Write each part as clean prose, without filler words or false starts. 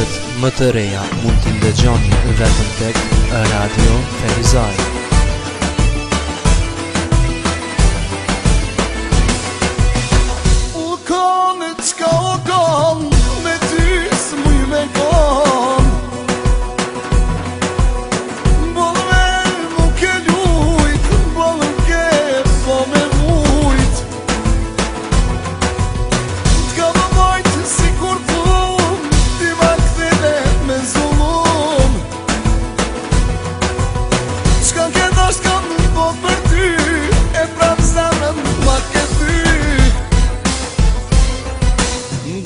Këngët më të reja mund t'i ndëgjoni vetëm tek Radio Ferizaj. U kanë qka o kanë, me ty s'muj me kanë. Bëllë mu ke lujt, bëllë ke po me vujt. T'ka më bajt si kur plum, ti ma këthile me zullum. Qka ke dash kanë po për ty, e prap zemrën ma ke ty.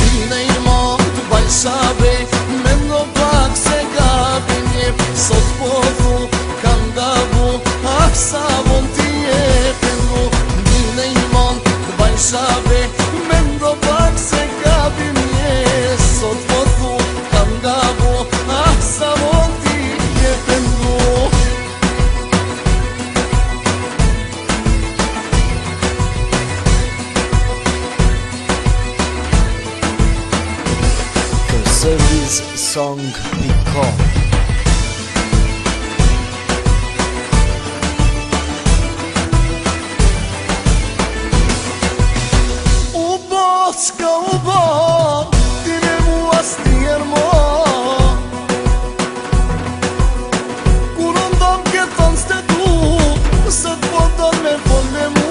Dine i mund bajshabe, me ndo pak se gabim jep. Sot po thu, kam gabu, sa mund t'i jepin mu. Dine i mund bajshabe, me ndo pak se gabim jep. Sot po thu, kam gabu, sa mund t'i jepin mu. Servicesong.com. U bo, s'ka u bo, ti me mua s'tjer mo. Kur ndom ke ton s'te du, se t'po don me fol me mu.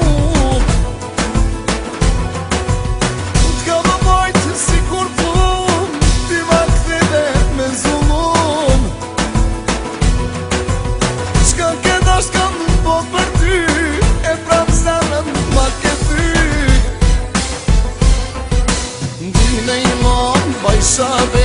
T'ka më bajt si kur plum, ti ma këthile me zullum. Qka ke dash kanë po për ty, e prap zemrën ma ke ty. Dine i mon bajshabe,